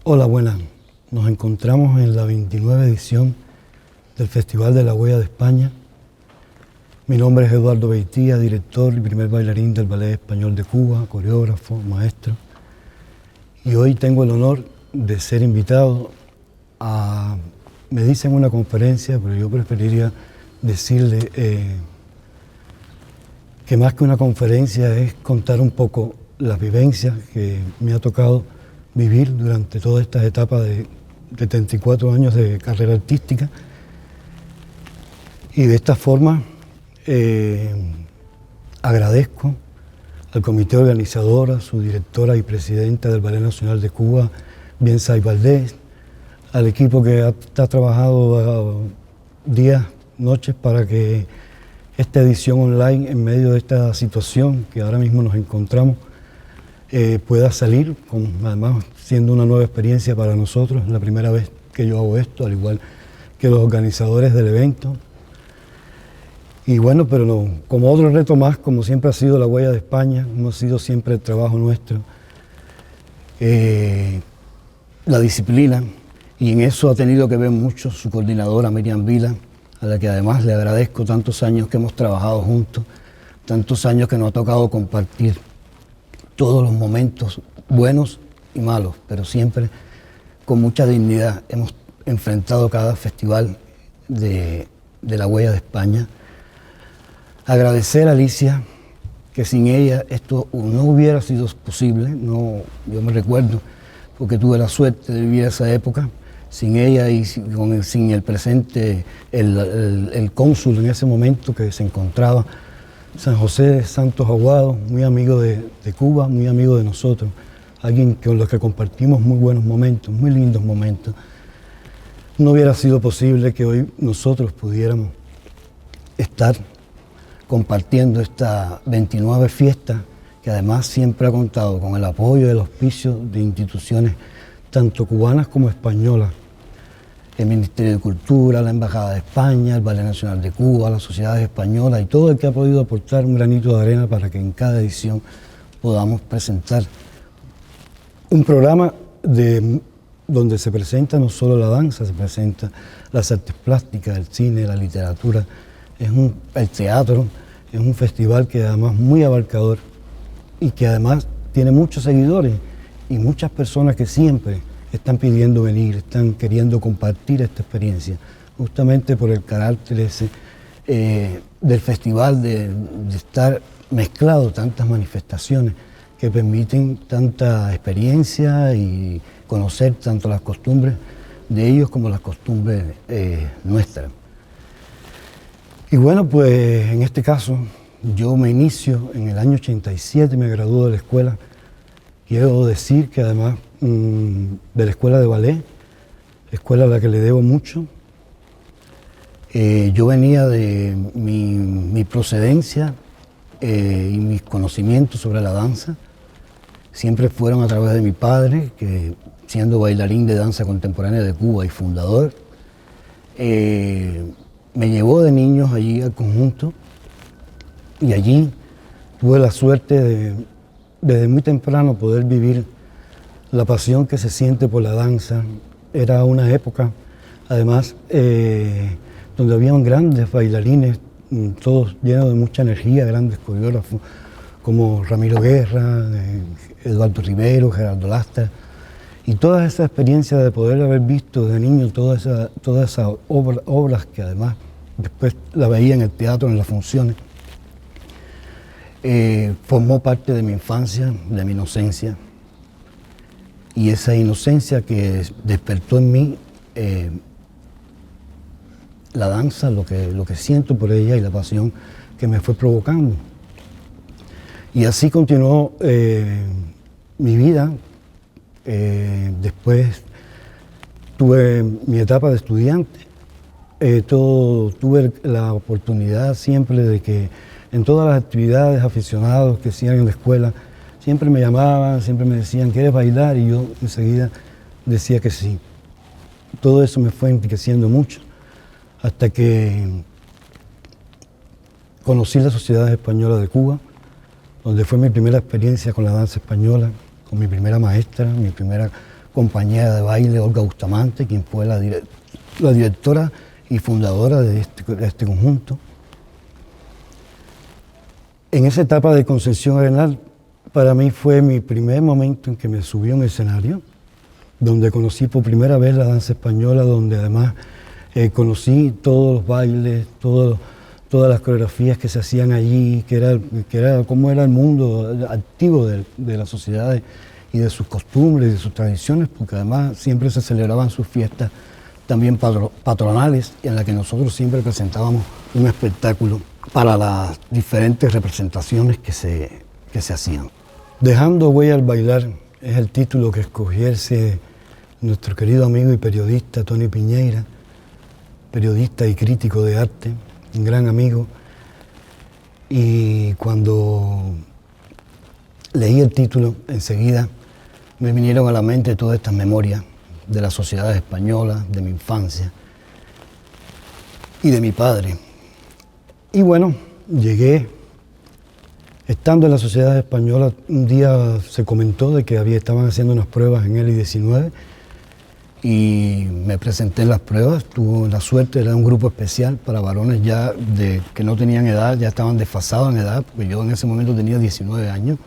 Hola, buenas. Nos encontramos en la 29 edición del Festival de la Huella de España. Mi nombre es Eduardo Beitía, director y primer bailarín del Ballet Español de Cuba, coreógrafo, maestro. Y hoy tengo el honor de ser invitado a, me dicen una conferencia, pero yo preferiría decirle que más que una conferencia es contar un poco las vivencias que me ha tocado vivir durante todas estas etapas de 74 años de carrera artística. Y de esta forma agradezco al comité organizador, a su directora y presidenta del Ballet Nacional de Cuba, Biensay Valdés, al equipo que ha trabajado días, noches para que esta edición online, en medio de esta situación que ahora mismo nos encontramos, pueda salir, además siendo una nueva experiencia para nosotros. Es la primera vez que yo hago esto, al igual que los organizadores del evento. Y bueno, pero no, como otro reto más, como siempre ha sido la Huella de España, como ha sido siempre el trabajo nuestro, la disciplina, y en eso ha tenido que ver mucho su coordinadora Miriam Vila, a la que además le agradezco tantos años que hemos trabajado juntos, tantos años que nos ha tocado compartir todos los momentos buenos y malos, pero siempre con mucha dignidad. Hemos enfrentado cada festival de la Huella de España. Agradecer a Alicia, que sin ella esto no hubiera sido posible. No, yo me recuerdo, porque tuve la suerte de vivir esa época, sin ella y sin el presente, el cónsul en ese momento que se encontraba, San José de Santos Aguado, muy amigo de Cuba, muy amigo de nosotros, alguien con los que compartimos muy buenos momentos, muy lindos momentos. No hubiera sido posible que hoy nosotros pudiéramos estar compartiendo esta 29 fiesta, que además siempre ha contado con el apoyo y el auspicio de instituciones tanto cubanas como españolas, el Ministerio de Cultura, la Embajada de España, el Ballet Nacional de Cuba, las sociedades españolas y todo el que ha podido aportar un granito de arena para que en cada edición podamos presentar un programa donde se presenta no solo la danza, se presenta las artes plásticas, el cine, la literatura, el teatro. Es un festival que además es muy abarcador y que además tiene muchos seguidores y muchas personas que siempre están pidiendo venir, están queriendo compartir esta experiencia, justamente por el carácter ese del festival, de estar mezclado tantas manifestaciones que permiten tanta experiencia y conocer tanto las costumbres de ellos como las costumbres nuestras. Y bueno, pues en este caso yo me inicio en el año 87, me graduó de la escuela. Quiero decir que además de la escuela de ballet, escuela a la que le debo mucho, yo venía de mi procedencia y mis conocimientos sobre la danza, siempre fueron a través de mi padre, que siendo bailarín de danza contemporánea de Cuba y fundador, me llevó de niños allí al conjunto y allí tuve la suerte de, desde muy temprano, poder vivir la pasión que se siente por la danza. Era una época, además, donde habían grandes bailarines, todos llenos de mucha energía, grandes coreógrafos, como Ramiro Guerra, Eduardo Rivero, Gerardo Lastra, y toda esa experiencia de poder haber visto de niño todas esas obras que además después la veía en el teatro, en las funciones, formó parte de mi infancia, de mi inocencia, y esa inocencia que despertó en mí la danza, lo que siento por ella y la pasión que me fue provocando. Y así continuó mi vida. Después tuve mi etapa de estudiante. Tuve la oportunidad siempre de que en todas las actividades aficionados que hacían en la escuela, siempre me llamaban, siempre me decían, ¿quieres bailar? Y yo enseguida decía que sí. Todo eso me fue enriqueciendo mucho, hasta que conocí la Sociedad Española de Cuba, donde fue mi primera experiencia con la danza española, con mi primera maestra, mi primera compañera de baile Olga Bustamante, quien fue la directora y fundadora de este conjunto. En esa etapa de Concepción Arenal, para mí fue mi primer momento en que me subí a un escenario, donde conocí por primera vez la danza española, donde además conocí todos los bailes, todas las coreografías que se hacían allí, que era cómo era el mundo activo de las sociedades y de sus costumbres y de sus tradiciones, porque además siempre se celebraban sus fiestas también patronales, en las que nosotros siempre presentábamos un espectáculo para las diferentes representaciones que se hacían. Dejando huella al bailar es el título que escogiese nuestro querido amigo y periodista Tony Piñeira, periodista y crítico de arte, un gran amigo. Y cuando leí el título, enseguida me vinieron a la mente todas estas memorias de las sociedades españolas, de mi infancia y de mi padre. Y bueno, llegué, estando en la sociedad española, un día se comentó de que estaban haciendo unas pruebas en el I-19 y me presenté en las pruebas. Tuve la suerte, era un grupo especial para varones ya que no tenían edad, ya estaban desfasados en edad, porque yo en ese momento tenía 19 años.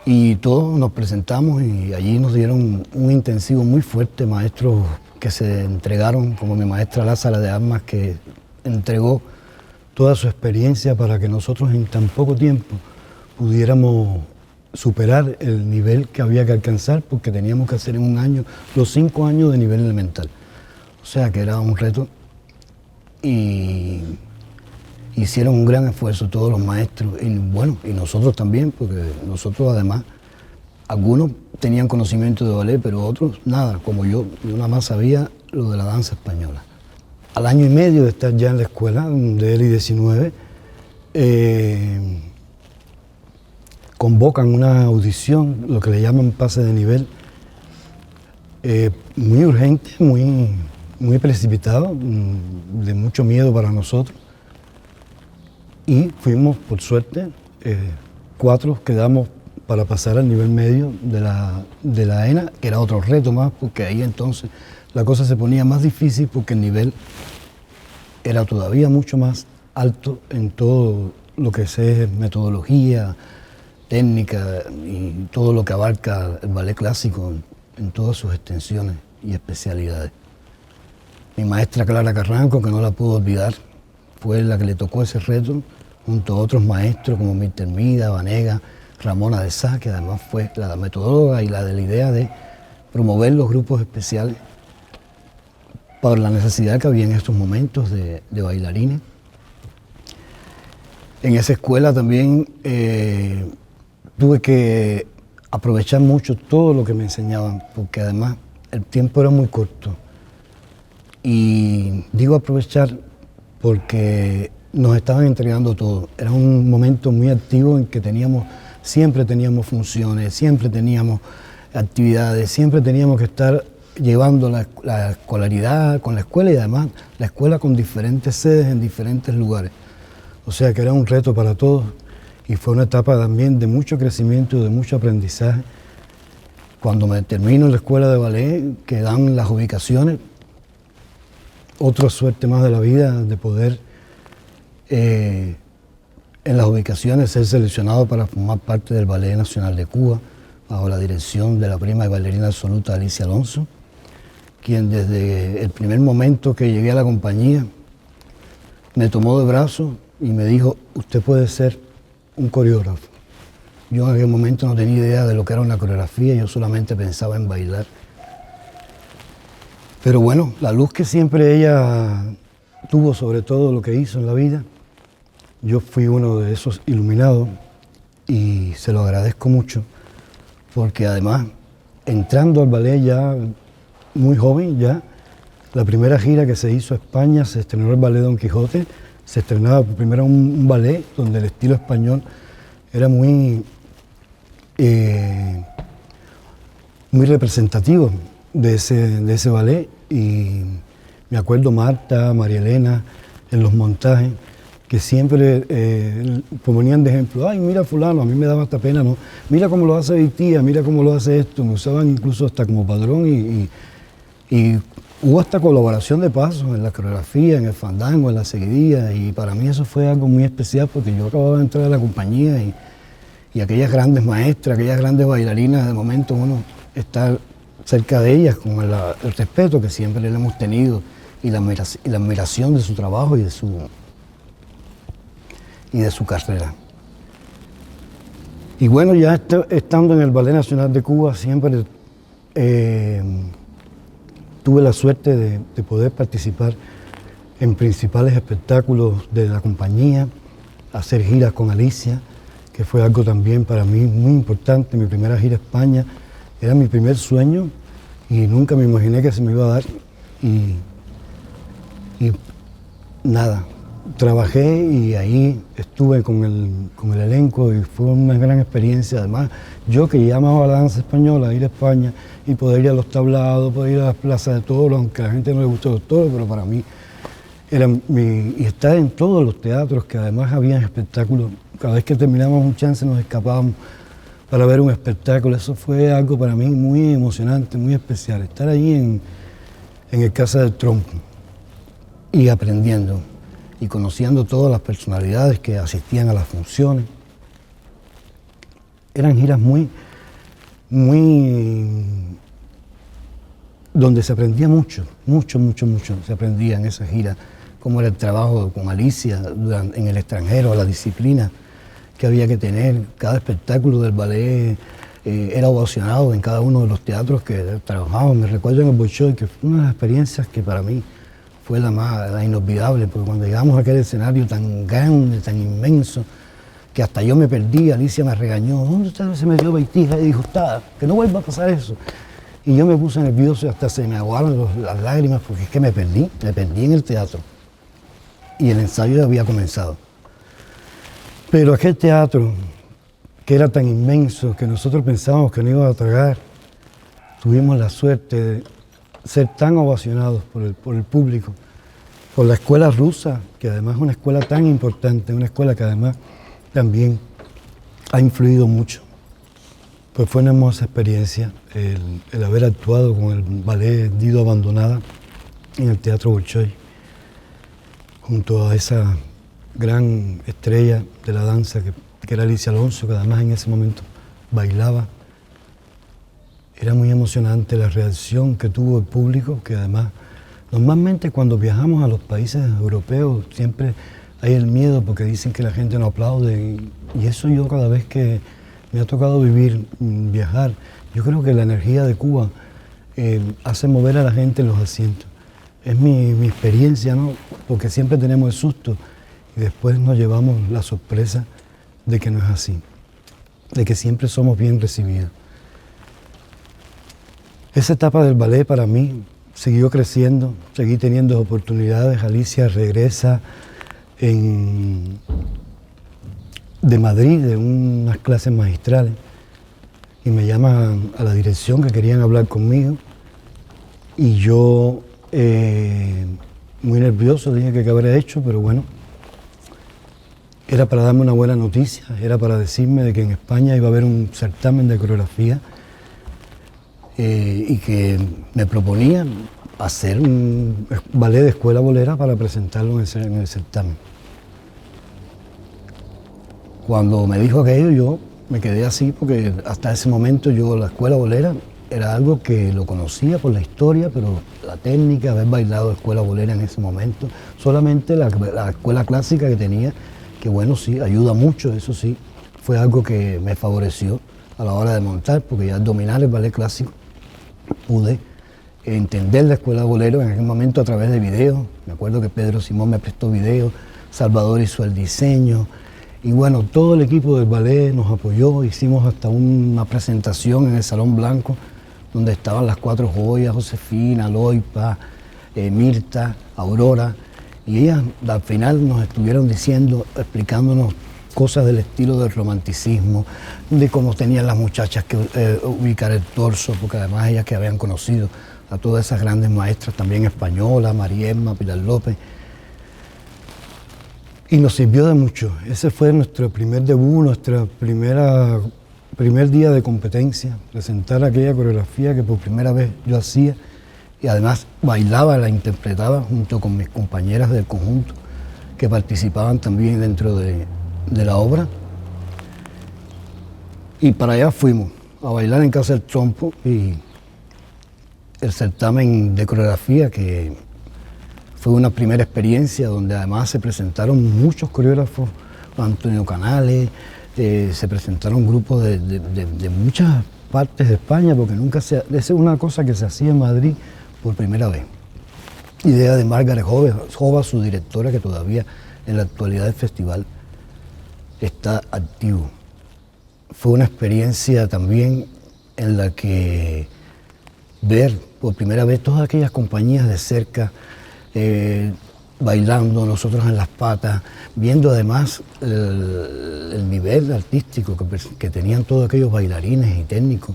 Y todos nos presentamos y allí nos dieron un intensivo muy fuerte, maestros que se entregaron, como mi maestra Lázara de Armas, que entregó toda su experiencia para que nosotros en tan poco tiempo pudiéramos superar el nivel que había que alcanzar, porque teníamos que hacer en un año los 5 años de nivel elemental. O sea que era un reto y hicieron un gran esfuerzo todos los maestros y bueno, y nosotros también, porque nosotros además, algunos tenían conocimiento de ballet, pero otros nada, como yo nada más sabía lo de la danza española. Al año y medio de estar ya en la escuela de I-19, convocan una audición, lo que le llaman pase de nivel, muy urgente, muy precipitado, de mucho miedo para nosotros. Y fuimos, por suerte, 4 quedamos para pasar al nivel medio de la ENA, que era otro reto más, porque ahí entonces la cosa se ponía más difícil porque el nivel era todavía mucho más alto en todo lo que es metodología, técnica y todo lo que abarca el ballet clásico en todas sus extensiones y especialidades. Mi maestra Clara Carranco, que no la puedo olvidar, fue la que le tocó ese reto, junto a otros maestros como Mr. Mida, Vanega, Ramona de Sá, que además fue la metodóloga y la de la idea de promover los grupos especiales por la necesidad que había en estos momentos de bailarines. En esa escuela también tuve que aprovechar mucho todo lo que me enseñaban, porque además el tiempo era muy corto. Y digo aprovechar porque nos estaban entregando todo. Era un momento muy activo en que siempre teníamos funciones, siempre teníamos actividades, siempre teníamos que estar llevando la escolaridad con la escuela y además la escuela con diferentes sedes en diferentes lugares. O sea que era un reto para todos y fue una etapa también de mucho crecimiento, de mucho aprendizaje. Cuando me termino en la escuela de ballet, que dan las ubicaciones, otra suerte más de la vida de poder en las ubicaciones ser seleccionado para formar parte del Ballet Nacional de Cuba, bajo la dirección de la prima y bailarina absoluta Alicia Alonso, quien desde el primer momento que llegué a la compañía me tomó de brazo y me dijo: usted puede ser un coreógrafo. Yo en aquel momento no tenía idea de lo que era una coreografía, yo solamente pensaba en bailar. Pero bueno, la luz que siempre ella tuvo sobre todo lo que hizo en la vida, yo fui uno de esos iluminados y se lo agradezco mucho, porque además, entrando al ballet ya muy joven, ya la primera gira que se hizo a España, se estrenó el ballet Don Quijote, se estrenaba primero un ballet donde el estilo español era muy representativo de ese ballet, y me acuerdo Marta, María Elena, en los montajes, que siempre ponían de ejemplo, ay, mira fulano, a mí me daba hasta pena, ¿no? Mira cómo lo hace mi tía, mira cómo lo hace esto, me usaban incluso hasta como padrón y hubo hasta colaboración de pasos en la coreografía, en el fandango, en la seguidilla, y para mí eso fue algo muy especial porque yo acababa de entrar a la compañía y aquellas grandes maestras, aquellas grandes bailarinas, de momento uno está cerca de ellas con el respeto que siempre le hemos tenido y la admiración de su trabajo y de su carrera. Y bueno, ya estando en el Ballet Nacional de Cuba, siempre tuve la suerte de poder participar en principales espectáculos de la compañía, hacer giras con Alicia, que fue algo también para mí muy importante. Mi primera gira a España era mi primer sueño y nunca me imaginé que se me iba a dar. Y nada, trabajé y ahí estuve con el elenco y fue una gran experiencia. Además, yo que ya amaba la danza española, ir a España y poder ir a los tablados, poder ir a las plazas de toros, aunque a la gente no le gustó los toros, pero para mí era y estar en todos los teatros, que además había espectáculos. Cada vez que terminábamos un chance nos escapábamos para ver un espectáculo. Eso fue algo para mí muy emocionante, muy especial. Estar allí en el Casa del Trompo y aprendiendo y conociendo todas las personalidades que asistían a las funciones. Eran giras muy donde se aprendía mucho, mucho se aprendía en esas giras, cómo era el trabajo con Alicia en el extranjero, la disciplina que había que tener. Cada espectáculo del ballet era ovacionado en cada uno de los teatros que trabajábamos. Me recuerdo en el Bolshoi, que fue una de las experiencias que para mí fue la inolvidable, porque cuando llegamos a aquel escenario tan grande, tan inmenso, que hasta yo me perdí, Alicia me regañó, ¿dónde usted se metió Beitija? Y dijo, está, que no vuelva a pasar eso. Y yo me puse nervioso y hasta se me aguaron las lágrimas, porque es que me perdí en el teatro. Y el ensayo ya había comenzado. Pero aquel teatro, que era tan inmenso, que nosotros pensábamos que no iba a tragar, tuvimos la suerte de ser tan ovacionados por el público, por la escuela rusa, que además es una escuela tan importante, una escuela que además también ha influido mucho. Pues fue una hermosa experiencia el haber actuado con el ballet Dido Abandonada en el Teatro Bolshoi, junto a esa gran estrella de la danza que era Alicia Alonso, que además en ese momento bailaba. Era muy emocionante la reacción que tuvo el público, que además, normalmente cuando viajamos a los países europeos siempre hay el miedo porque dicen que la gente no aplaude, y eso yo cada vez que me ha tocado viajar, yo creo que la energía de Cuba hace mover a la gente en los asientos. Es mi experiencia, ¿no? Porque siempre tenemos el susto y después nos llevamos la sorpresa de que no es así, de que siempre somos bien recibidos. Esa etapa del ballet para mí siguió creciendo, seguí teniendo oportunidades. Alicia regresa de Madrid, de unas clases magistrales, y me llaman a la dirección que querían hablar conmigo, y yo muy nervioso, dije que qué habría hecho, pero bueno, era para darme una buena noticia, era para decirme de que en España iba a haber un certamen de coreografía y que me proponían hacer un ballet de escuela bolera para presentarlo en el certamen. Cuando me dijo aquello, yo me quedé así, porque hasta ese momento yo la escuela bolera era algo que lo conocía por la historia, pero la técnica, haber bailado escuela bolera en ese momento, solamente la escuela clásica que tenía, que bueno, sí, ayuda mucho, eso sí, fue algo que me favoreció a la hora de montar, porque ya al dominar el ballet clásico pude entender la escuela bolero en aquel momento a través de videos. Me acuerdo que Pedro Simón me prestó videos, Salvador hizo el diseño, y bueno, todo el equipo del ballet nos apoyó, hicimos hasta una presentación en el Salón Blanco, donde estaban las cuatro joyas, Josefina, Loipa, Mirta, Aurora, y ellas al final nos estuvieron diciendo, explicándonos cosas del estilo del romanticismo, de cómo tenían las muchachas que ubicar el torso, porque además ellas que habían conocido a todas esas grandes maestras, también españolas, Mariemma, Pilar López. Y nos sirvió de mucho. Ese fue nuestro primer debut, nuestra primer día de competencia, presentar aquella coreografía que por primera vez yo hacía y además bailaba, la interpretaba junto con mis compañeras del conjunto que participaban también dentro de la obra. Y para allá fuimos a bailar en Casa del Trompo y el certamen de coreografía, que fue una primera experiencia donde además se presentaron muchos coreógrafos, Antonio Canales, se presentaron grupos de muchas partes de España, porque esa es una cosa que se hacía en Madrid por primera vez. Idea de Margaret Jova, su directora, que todavía en la actualidad del festival está activo. Fue una experiencia también en la que ver por primera vez todas aquellas compañías de cerca, bailando, nosotros en las patas, viendo además el nivel artístico que tenían todos aquellos bailarines y técnicos,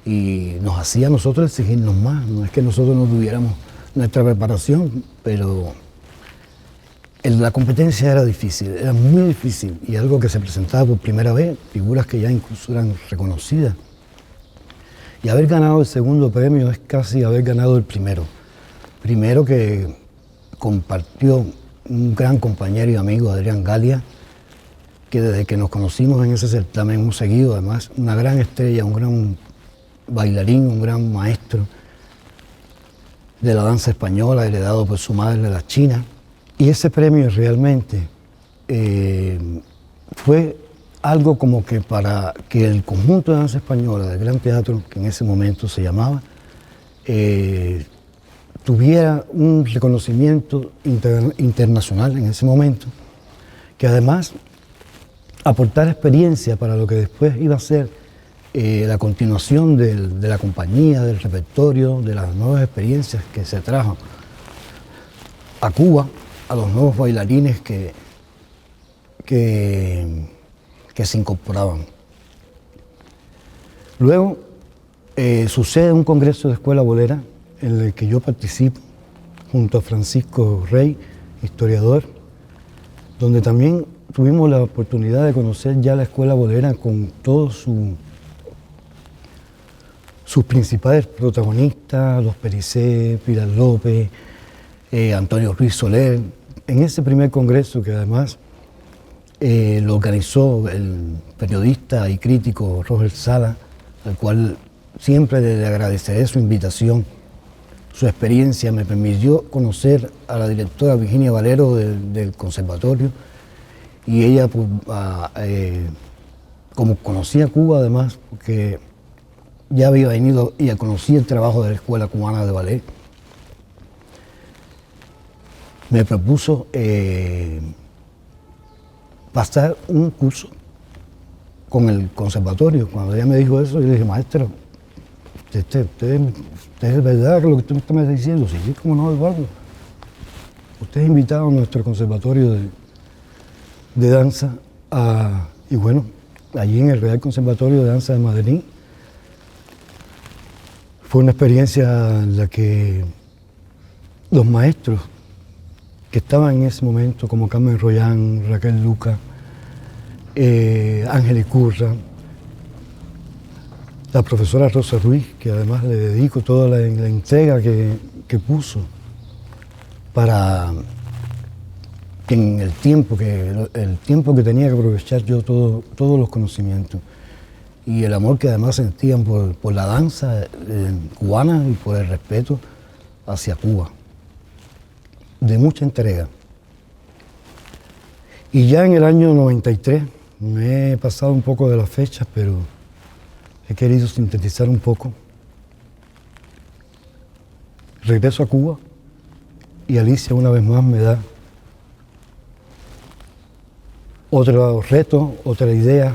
y nos hacía a nosotros exigirnos más. No es que nosotros no tuviéramos nuestra preparación, pero la competencia era difícil, era muy difícil, y algo que se presentaba por primera vez, figuras que ya incluso eran reconocidas. Y haber ganado el segundo premio es casi haber ganado el primero. Primero que compartió un gran compañero y amigo, Adrián Galia, que desde que nos conocimos en ese certamen hemos seguido, además, una gran estrella, un gran bailarín, un gran maestro de la danza española, heredado por su madre de la China. Y ese premio realmente fue algo como que para que el conjunto de danza española del Gran Teatro, que en ese momento se llamaba, tuviera un reconocimiento internacional en ese momento, que además aportara experiencia para lo que después iba a ser la continuación de la compañía, del repertorio, de las nuevas experiencias que se trajo a Cuba, a los nuevos bailarines que se incorporaban. Luego sucede un congreso de escuela bolera en el que yo participo junto a Francisco Rey, historiador, donde también tuvimos la oportunidad de conocer ya la escuela bolera con todos sus principales protagonistas, los Pericé, Pilar López, Antonio Ruiz Soler. En ese primer congreso, que además lo organizó el periodista y crítico Roger Sala, al cual siempre le agradeceré su invitación, su experiencia, me permitió conocer a la directora Virginia Valero del conservatorio, y ella, como conocía Cuba además, porque ya había venido y conocía el trabajo de la Escuela Cubana de Ballet, me propuso pasar un curso con el conservatorio. Cuando ella me dijo eso, yo le dije, maestra, ¿usted es verdad que lo que usted me está diciendo? Sí, sí, como no, Eduardo. Usted es invitado a nuestro conservatorio de danza, y bueno, allí en el Real Conservatorio de Danza de Madrid, fue una experiencia en la que los maestros que estaban en ese momento, como Carmen Royán, Raquel Luca, Ángeles Curra, la profesora Rosa Ruiz, que además le dedico toda la entrega que puso para que en el tiempo que tenía que aprovechar yo todos los conocimientos, y el amor que además sentían por la danza cubana y por el respeto hacia Cuba, de mucha entrega. Y ya en el año 93, me he pasado un poco de las fechas, pero he querido sintetizar un poco. Regreso a Cuba y Alicia una vez más me da otro reto, otra idea,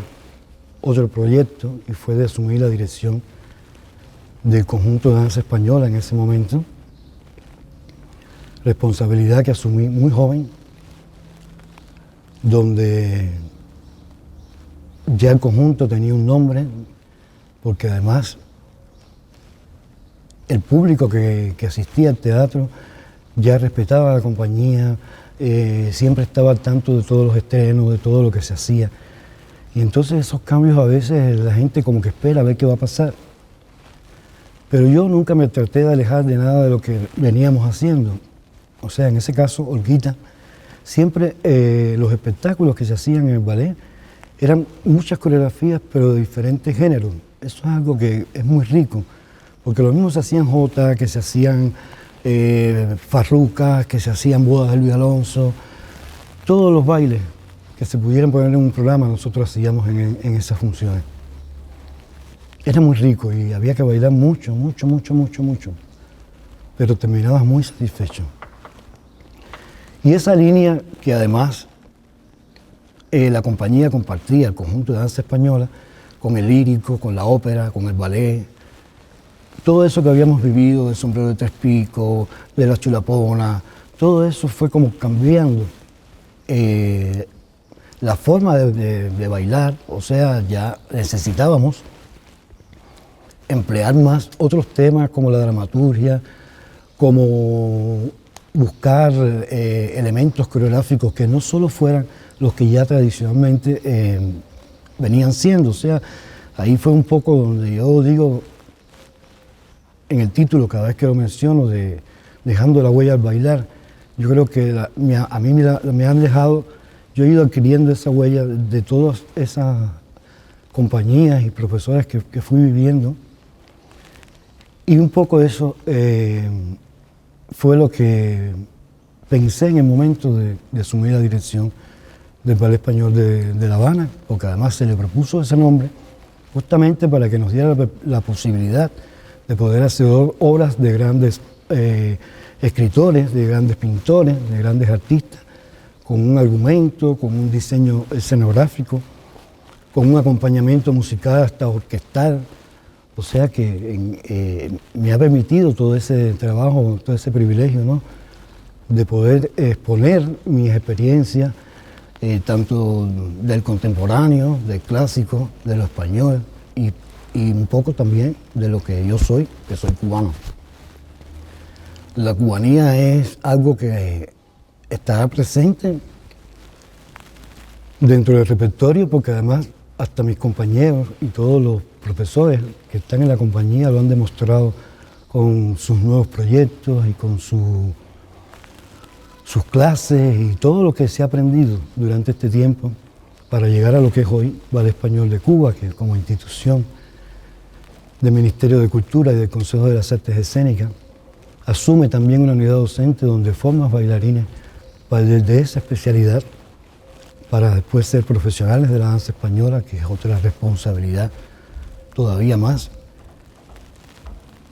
otro proyecto, y fue de asumir la dirección del conjunto de danza española en ese momento. Responsabilidad que asumí muy joven, donde ya el conjunto tenía un nombre, porque además el público que asistía al teatro ya respetaba la compañía, siempre estaba al tanto de todos los estrenos, de todo lo que se hacía. Y entonces esos cambios a veces la gente como que espera a ver qué va a pasar. Pero yo nunca me traté de alejar de nada de lo que veníamos haciendo. O sea, en ese caso, Olguita, siempre los espectáculos que se hacían en el ballet eran muchas coreografías, pero de diferentes géneros. Eso es algo que es muy rico, porque lo mismo se hacían jota, que se hacían farrucas, que se hacían bodas de Luis Alonso, todos los bailes que se pudieran poner en un programa, nosotros hacíamos en esas funciones. Era muy rico y había que bailar mucho, pero terminabas muy satisfecho. Y esa línea que además la compañía compartía, el conjunto de danza española, con el lírico, con la ópera, con el ballet, todo eso que habíamos vivido, del sombrero de tres picos, de la chulapona, todo eso fue como cambiando la forma de bailar. O sea, ya necesitábamos emplear más otros temas como la dramaturgia, como buscar elementos coreográficos que no solo fueran los que ya tradicionalmente venían siendo. O sea, ahí fue un poco donde yo digo, en el título, cada vez que lo menciono, de dejando la huella al bailar, yo creo que a mí me han dejado, yo he ido adquiriendo esa huella de todas esas compañías y profesores que fui viviendo, y un poco eso fue lo que pensé en el momento de asumir la dirección del Ballet Español de La Habana, porque además se le propuso ese nombre justamente para que nos diera la posibilidad de poder hacer obras de grandes escritores, de grandes pintores, de grandes artistas, con un argumento, con un diseño escenográfico, con un acompañamiento musical hasta orquestal. O sea que me ha permitido todo ese trabajo, todo ese privilegio, ¿no?, de poder exponer mis experiencias, tanto del contemporáneo, del clásico, de lo español y un poco también de lo que yo soy, que soy cubano. La cubanía es algo que estará presente dentro del repertorio, porque además hasta mis compañeros y todos los profesores que están en la compañía lo han demostrado con sus nuevos proyectos y con sus clases y todo lo que se ha aprendido durante este tiempo para llegar a lo que es hoy Ballet Español de Cuba, que como institución del Ministerio de Cultura y del Consejo de las Artes Escénicas asume también una unidad docente donde forma bailarines de esa especialidad para después ser profesionales de la danza española, que es otra responsabilidad todavía más,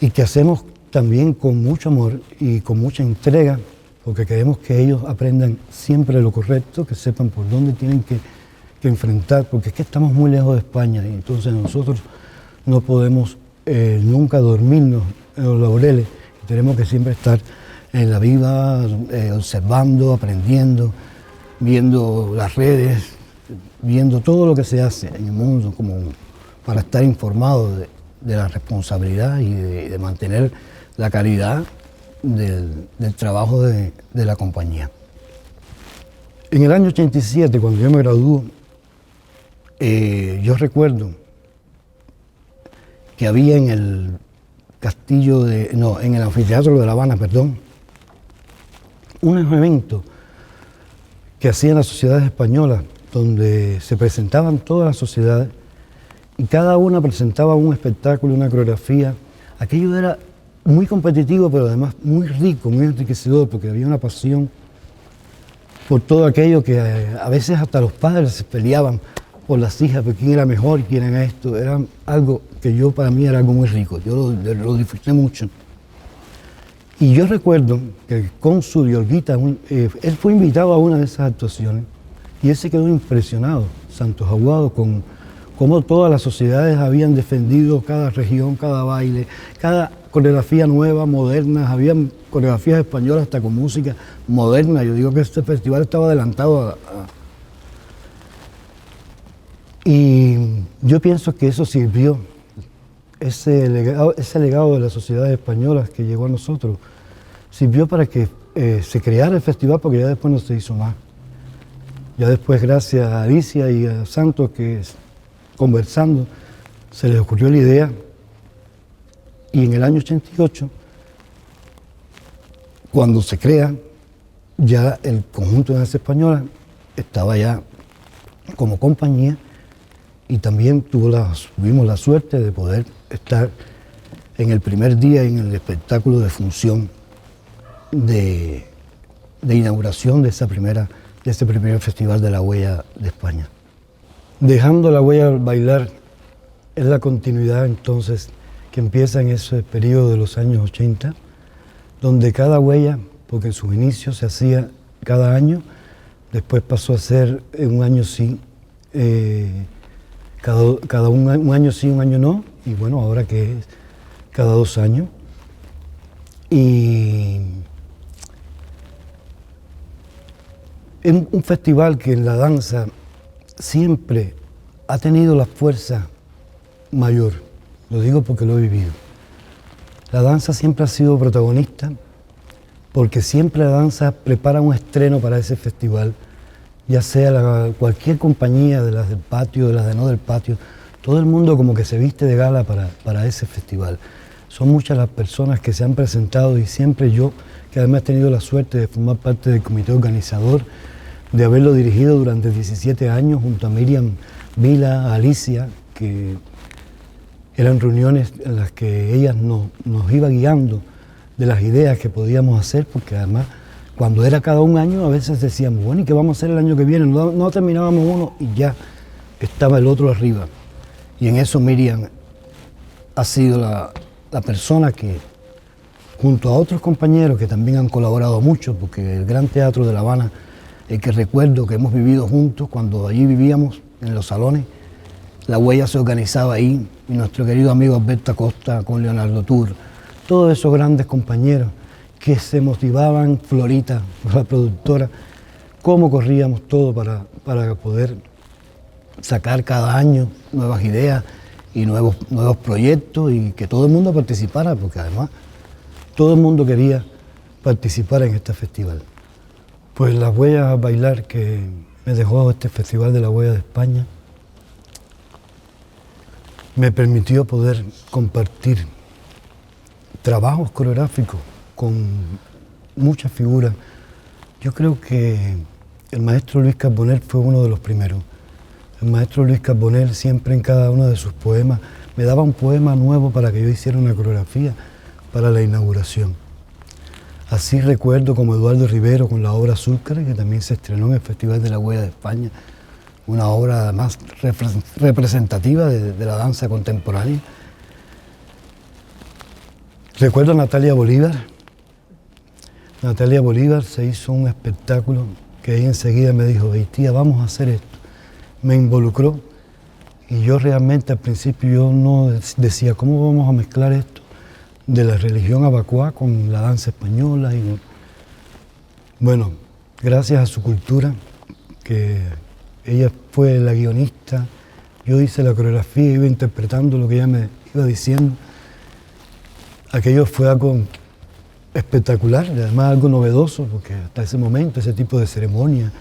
y que hacemos también con mucho amor y con mucha entrega, porque queremos que ellos aprendan siempre lo correcto, que sepan por dónde tienen que enfrentar, porque es que estamos muy lejos de España y entonces nosotros no podemos nunca dormirnos en los laureles, tenemos que siempre estar en la viva, observando, aprendiendo, viendo las redes, viendo todo lo que se hace en el mundo, como para estar informados de la responsabilidad y de mantener la calidad del trabajo de la compañía. En el año 87, cuando yo me graduó, yo recuerdo que había en el en el anfiteatro de La Habana, perdón, unos eventos que hacían las sociedades españolas, donde se presentaban todas las sociedades y cada una presentaba un espectáculo, una coreografía. Aquello era muy competitivo, pero además muy rico, muy enriquecedor, porque había una pasión por todo aquello que a veces hasta los padres se peleaban por las hijas, por quién era mejor, quién era esto. Era algo que para mí era algo muy rico, yo lo disfruté mucho. Y yo recuerdo que el cónsul de Olguita, él fue invitado a una de esas actuaciones y él se quedó impresionado, Santos Aguado, con cómo todas las sociedades habían defendido cada región, cada baile, cada coreografía nueva, moderna. Habían coreografías españolas hasta con música moderna. Yo digo que este festival estaba adelantado y yo pienso que eso sirvió, ese legado de las sociedades españolas que llegó a nosotros, sirvió para que se creara el festival, porque ya después no se hizo más. Ya después, gracias a Alicia y a Santos, que conversando, se les ocurrió la idea, y en el año 88, cuando se crea, ya el conjunto de danza española estaba ya como compañía, y también tuvimos la suerte de poder estar en el primer día en el espectáculo de función de inauguración de este primer Festival de la Huella de España. Dejando la Huella al bailar es la continuidad entonces que empieza en ese periodo de los años 80, donde cada huella, porque en sus inicios se hacía cada año, después pasó a ser un año sí, un año sí, un año no, y bueno, ahora que es cada 2 años. Y es un festival que en la danza siempre ha tenido la fuerza mayor, lo digo porque lo he vivido. La danza siempre ha sido protagonista, porque siempre la danza prepara un estreno para ese festival, ya sea cualquier compañía de las del patio, de las de no del patio, todo el mundo como que se viste de gala para ese festival. Son muchas las personas que se han presentado y siempre yo, que además he tenido la suerte de formar parte del comité organizador, de haberlo dirigido durante 17 años junto a Miriam Vila, a Alicia, que eran reuniones en las que ellas nos iba guiando de las ideas que podíamos hacer, porque además cuando era cada 1 año a veces decíamos, bueno, ¿y qué vamos a hacer el año que viene? No terminábamos uno y ya estaba el otro arriba. Y en eso Miriam ha sido la persona que, junto a otros compañeros que también han colaborado mucho, porque el Gran Teatro de La Habana, el que recuerdo que hemos vivido juntos, cuando allí vivíamos en los salones, la huella se organizaba ahí, y nuestro querido amigo Alberto Acosta con Leonardo Tour, todos esos grandes compañeros que se motivaban, Florita, la productora, cómo corríamos todo para poder sacar cada año nuevas ideas y nuevos proyectos, y que todo el mundo participara, porque además todo el mundo quería participar en este festival. Pues las huellas a bailar que me dejó este Festival de la Huella de España me permitió poder compartir trabajos coreográficos con muchas figuras. Yo creo que el maestro Luis Carbonell fue uno de los primeros. El maestro Luis Carbonell siempre en cada uno de sus poemas me daba un poema nuevo para que yo hiciera una coreografía para la inauguración. Así recuerdo como Eduardo Rivero con la obra Azúcar, que también se estrenó en el Festival de la Huella de España, una obra además representativa de la danza contemporánea. Recuerdo a Natalia Bolívar. Natalia Bolívar se hizo un espectáculo que ella enseguida me dijo, hey, tía, vamos a hacer esto. Me involucró y yo realmente al principio yo no decía, ¿cómo vamos a mezclar esto de la religión abacuá con la danza española? Y bueno, gracias a su cultura, que ella fue la guionista, yo hice la coreografía, iba interpretando lo que ella me iba diciendo. Aquello fue algo espectacular, y además algo novedoso, porque hasta ese momento ese tipo de ceremonias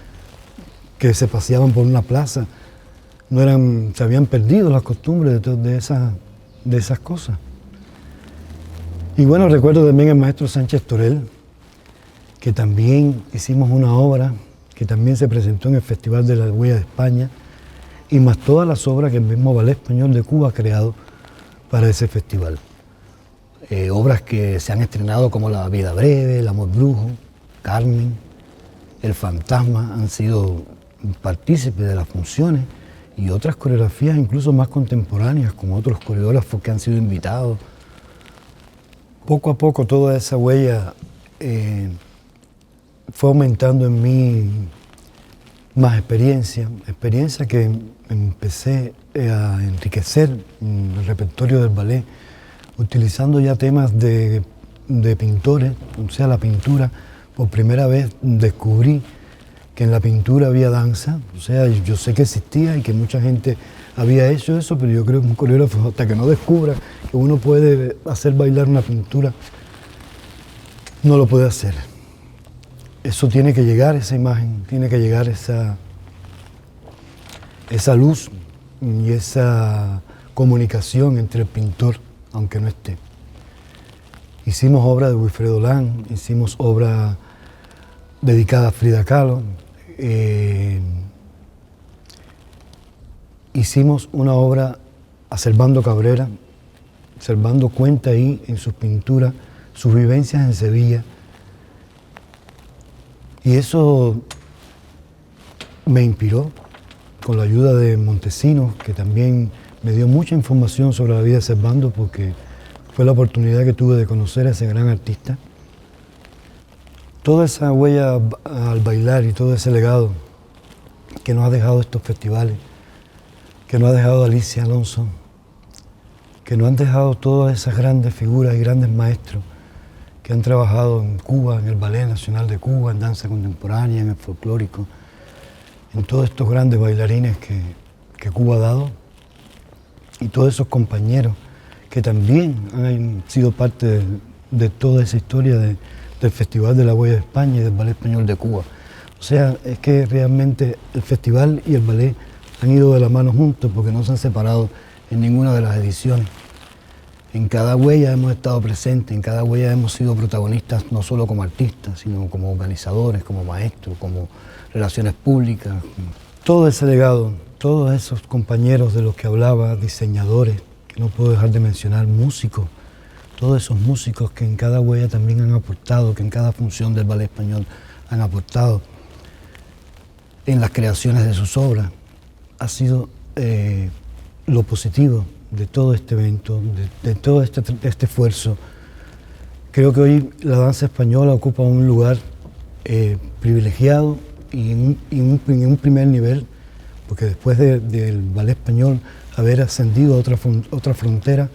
que se paseaban por una plaza, se habían perdido las costumbres de esas cosas. Y bueno, recuerdo también al maestro Sánchez Torel, que también hicimos una obra que también se presentó en el Festival de la Huella de España, y más todas las obras que el mismo Ballet Español de Cuba ha creado para ese festival. Obras que se han estrenado como La Vida Breve, El Amor Brujo, Carmen, El Fantasma, han sido partícipes de las funciones, y otras coreografías incluso más contemporáneas, con otros coreógrafos que han sido invitados. Poco a poco toda esa huella fue aumentando en mí más experiencia que empecé a enriquecer en el repertorio del ballet, utilizando ya temas de pintores, o sea, la pintura. Por primera vez descubrí que en la pintura había danza, o sea, yo sé que existía y que mucha gente había hecho eso, pero yo creo que un coreógrafo, hasta que no descubra que uno puede hacer bailar una pintura, no lo puede hacer. eso tiene que llegar, esa imagen, tiene que llegar esa luz y esa comunicación entre el pintor, aunque no esté. Hicimos obra de Wilfredo Lang, hicimos obra dedicada a Frida Kahlo, hicimos una obra a Servando Cabrera. Servando cuenta ahí en sus pinturas sus vivencias en Sevilla. Y eso me inspiró, con la ayuda de Montesinos, que también me dio mucha información sobre la vida de Servando, porque fue la oportunidad que tuve de conocer a ese gran artista. Toda esa huella al bailar y todo ese legado que nos ha dejado estos festivales, que nos ha dejado Alicia Alonso, que nos han dejado todas esas grandes figuras y grandes maestros que han trabajado en Cuba, en el Ballet Nacional de Cuba, en danza contemporánea, en el folclórico, en todos estos grandes bailarines que Cuba ha dado, y todos esos compañeros que también han sido parte de toda esa historia del Festival de la Huella de España y del Ballet Español de Cuba. O sea, es que realmente el festival y el ballet han ido de la mano juntos, porque no se han separado en ninguna de las ediciones. En cada huella hemos estado presentes, en cada huella hemos sido protagonistas, no solo como artistas, sino como organizadores, como maestros, como relaciones públicas. Todo ese legado, todos esos compañeros de los que hablaba, diseñadores, que no puedo dejar de mencionar, músicos, todos esos músicos que en cada huella también han aportado, que en cada función del ballet español han aportado, en las creaciones de sus obras, ha sido lo positivo de todo este evento, de todo este esfuerzo. Creo que hoy la danza española ocupa un lugar privilegiado y en un primer nivel, porque después del ballet español haber ascendido a otra frontera,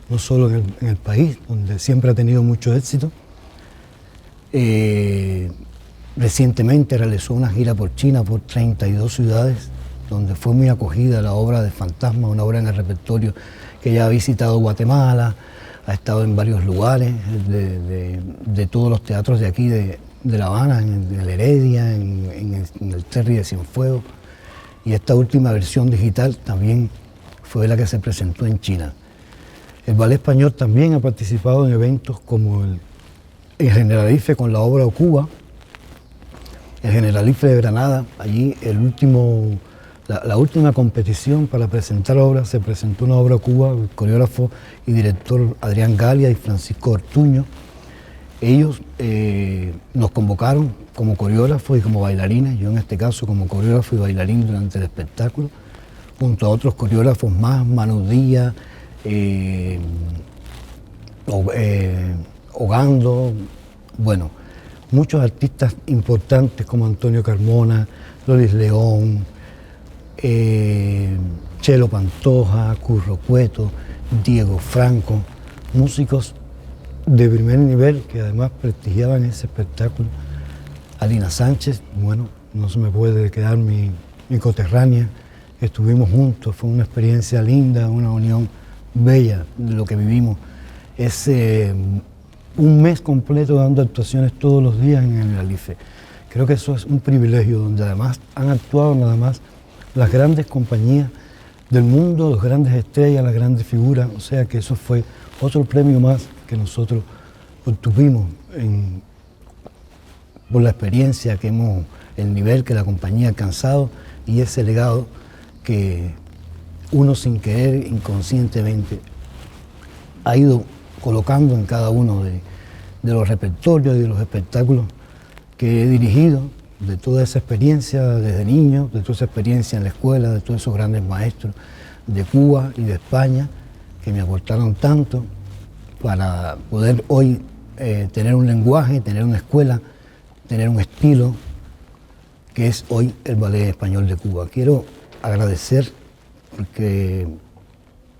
no solo en el país, donde siempre ha tenido mucho éxito, recientemente realizó una gira por China, por 32 ciudades, donde fue muy acogida la obra de Fantasma, una obra en el repertorio que ya ha visitado Guatemala, ha estado en varios lugares de todos los teatros de aquí de La Habana, en el Heredia, en el Terry de Cienfuegos, y esta última versión digital también fue la que se presentó en China. El Ballet Español también ha participado en eventos como el Generalife con la obra Cuba, el Generalife de Granada. Allí la última competición para presentar obras, se presentó una obra Cuba, el coreógrafo y director Adrián Galia y Francisco Ortuño. Ellos nos convocaron como coreógrafos y como bailarines, yo en este caso como coreógrafo y bailarín durante el espectáculo, junto a otros coreógrafos más, Manu Díaz, Ogando, bueno, muchos artistas importantes como Antonio Carmona, Lolis León, Chelo Pantoja, Curro Cueto, Diego Franco, músicos de primer nivel que además prestigiaban ese espectáculo. Alina Sánchez, bueno, no se me puede quedar mi coterránea, estuvimos juntos, fue una experiencia linda, una unión bella de lo que vivimos. Es un mes completo dando actuaciones todos los días en el Generalife. Creo que eso es un privilegio, donde además han actuado nada más las grandes compañías del mundo, las grandes estrellas, las grandes figuras, o sea que eso fue otro premio más que nosotros obtuvimos por la experiencia el nivel que la compañía ha alcanzado y ese legado que uno sin querer, inconscientemente, ha ido colocando en cada uno de los repertorios y de los espectáculos que he dirigido, de toda esa experiencia desde niño, de toda esa experiencia en la escuela, de todos esos grandes maestros de Cuba y de España que me aportaron tanto para poder hoy tener un lenguaje, tener una escuela, tener un estilo que es hoy el Ballet Español de Cuba. Quiero agradecer porque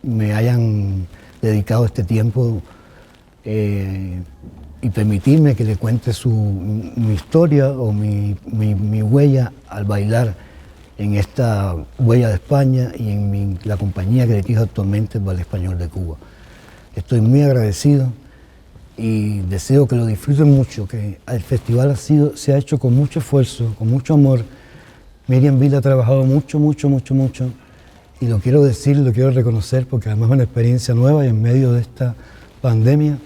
me hayan dedicado este tiempo y permitirme que le cuente mi historia o mi huella al bailar en esta huella de España y en la compañía que dirijo actualmente, el Ballet Español de Cuba. Estoy muy agradecido y deseo que lo disfruten mucho, que el festival se ha hecho con mucho esfuerzo, con mucho amor. Miriam Vila ha trabajado mucho, mucho, mucho, mucho, y lo quiero decir, lo quiero reconocer, porque además es una experiencia nueva y en medio de esta pandemia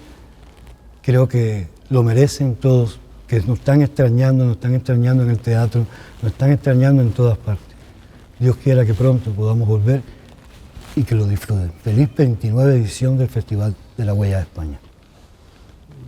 creo que lo merecen todos, que nos están extrañando en el teatro, nos están extrañando en todas partes. Dios quiera que pronto podamos volver y que lo disfruten. Feliz 29 edición del Festival de la Huella de España.